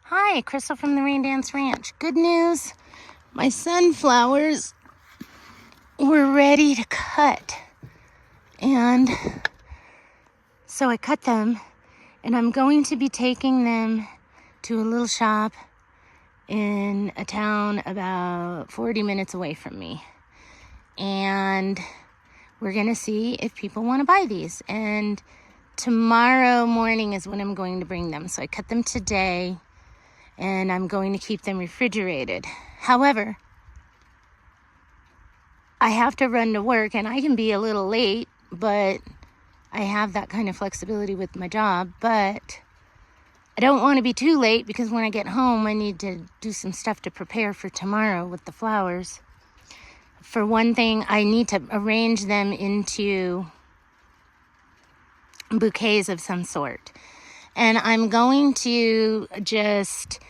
Hi, Crystal from the Rain Dance Ranch. Good news, my sunflowers were ready to cut. And so I cut them, and I'm going to be taking them to a little shop in a town about 40 minutes away from me. And we're gonna see if people wanna buy these. And tomorrow morning is when I'm going to bring them. So I cut them today, and I'm going to keep them refrigerated. However, I have to run to work, and I can be a little late, but I have that kind of flexibility with my job. But I don't want to be too late, because when I get home, I need to do some stuff to prepare for tomorrow with the flowers. For one thing, I need to arrange them into bouquets of some sort. And I'm going to just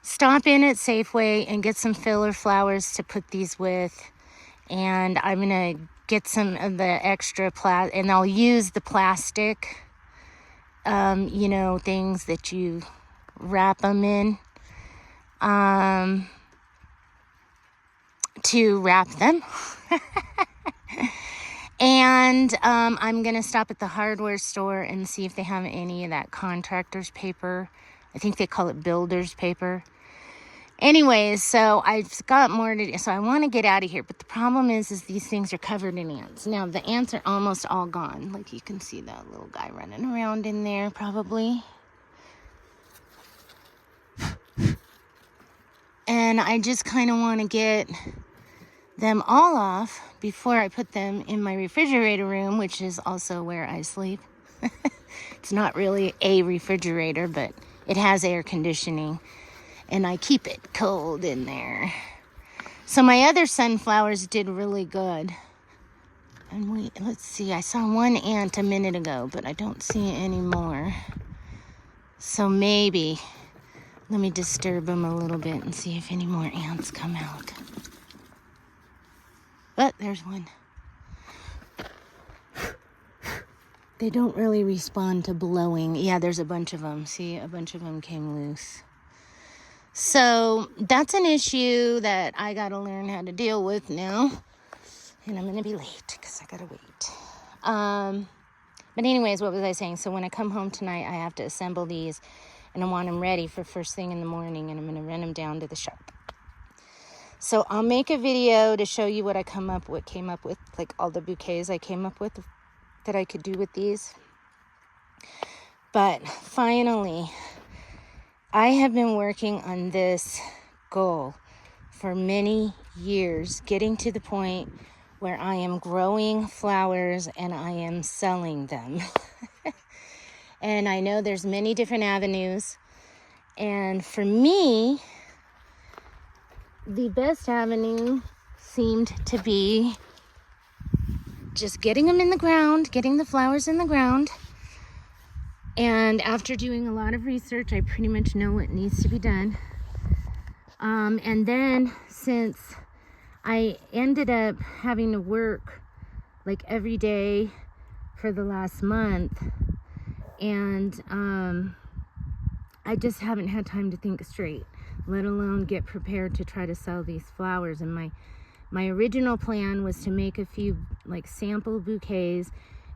stop in at Safeway and get some filler flowers to put these with. And I'm going to get some of the extra and I'll use the plastic, things that you wrap them in, to wrap them. And I'm going to stop at the hardware store and see if they have any of that contractor's paper. I think they call it builder's paper. Anyways, so I've got more to do. So I want to get out of here. But the problem is these things are covered in ants. Now, the ants are almost all gone. Like, you can see that little guy running around in there, probably. And I just kind of want to get them all off before I put them in my refrigerator room, which is also where I sleep. It's not really a refrigerator, but it has air conditioning, and I keep it cold in there. So my other sunflowers did really good. And let's see, I saw one ant a minute ago, but I don't see it anymore. So maybe, let me disturb them a little bit and see if any more ants come out. But there's one. They don't really respond to blowing. Yeah, there's a bunch of them. See, a bunch of them came loose. So that's an issue that I got to learn how to deal with now. And I'm going to be late because I got to wait. But anyways, what was I saying? So when I come home tonight, I have to assemble these, and I want them ready for first thing in the morning, and I'm going to run them down to the shop. So I'll make a video to show you what I came up with, like all the bouquets I came up with that I could do with these. But finally, I have been working on this goal for many years, getting to the point where I am growing flowers and I am selling them. And I know there's many different avenues. And for me, the best avenue seemed to be just getting them in the ground, getting the flowers in the ground. And after doing a lot of research, I pretty much know what needs to be done. And then, since I ended up having to work like every day for the last month, and I just haven't had time to think straight, let alone get prepared to try to sell these flowers. And my original plan was to make a few like sample bouquets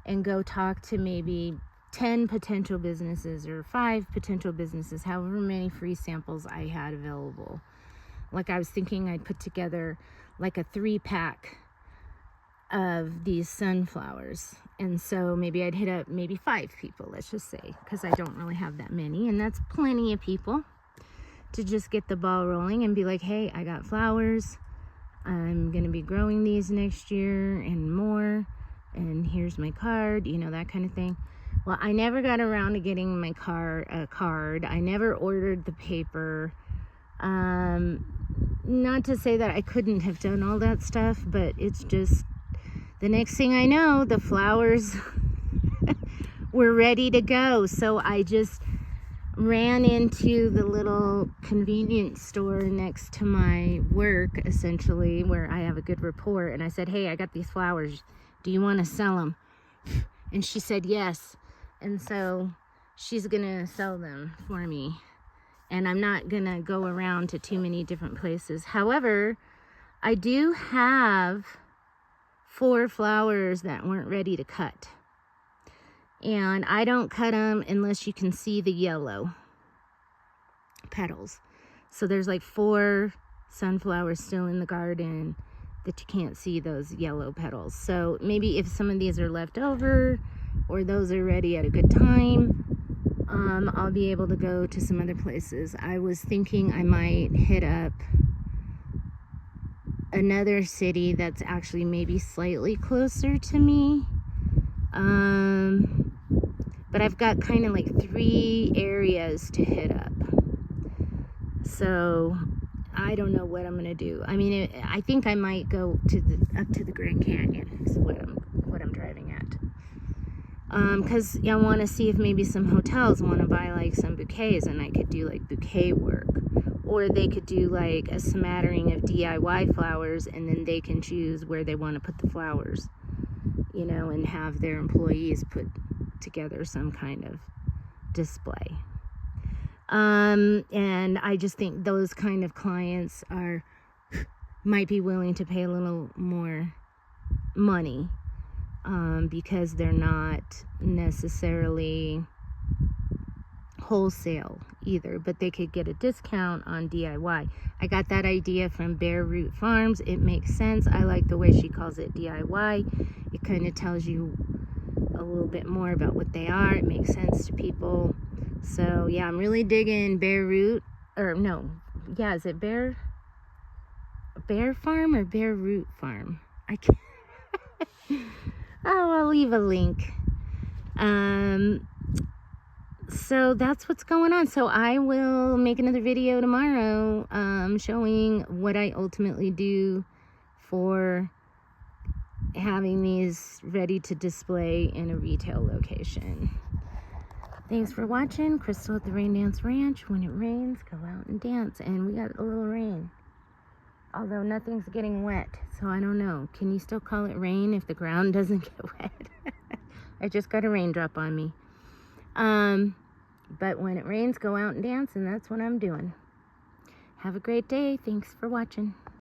and go talk to maybe 10 potential businesses or 5 potential businesses, however many free samples I had available. Like, I was thinking I'd put together like a 3-pack of these sunflowers. And so maybe I'd hit up maybe 5 people, let's just say, because I don't really have that many. And that's plenty of people to just get the ball rolling and be like, hey, I got flowers. I'm going to be growing these next year and more. And here's my card, that kind of thing. Well, I never got around to getting my card. I never ordered the paper. Not to say that I couldn't have done all that stuff, but it's just, the next thing I know, the flowers were ready to go. So I just ran into the little convenience store next to my work, essentially, where I have a good rapport. And I said, hey, I got these flowers. Do you want to sell them? And she said yes. And so she's going to sell them for me. and I'm not gonna go around to too many different places. However, I do have 4 flowers that weren't ready to cut. And I don't cut them unless you can see the yellow petals. So there's like 4 sunflowers still in the garden that you can't see those yellow petals. So maybe if some of these are left over or those are ready at a good time, I'll be able to go to some other places. I was thinking I might hit up another city that's actually maybe slightly closer to me. But I've got kind of like 3 areas to hit up. So I don't know what I'm gonna do. I mean, I think I might go to up to the Grand Canyon is what I'm driving at. Because I want to see if maybe some hotels want to buy like some bouquets, and I could do like bouquet work, or they could do like a smattering of DIY flowers, and then they can choose where they want to put the flowers, you know, and have their employees put together some kind of display. And I just think those kind of clients might be willing to pay a little more money, because they're not necessarily wholesale either, but they could get a discount on DIY. I got that idea from Bare Root Farms. It makes sense. I like the way she calls it DIY. It kind of tells you a little bit more about what they are. It makes sense to people. So yeah, I'm really digging Bare Root, or no, yeah, is it Bear Farm or Bare Root Farm? I can't. Oh, I'll leave a link. So that's what's going on. So I will make another video tomorrow, showing what I ultimately do for having these ready to display in a retail location. Thanks for watching. Crystal at the Rain Dance Ranch. When it rains, go out and dance. And we got a little rain, although nothing's getting wet, so I don't know. Can you still call it rain if the ground doesn't get wet? I just got a raindrop on me. But when it rains, go out and dance, and that's what I'm doing. Have a great day. Thanks for watching.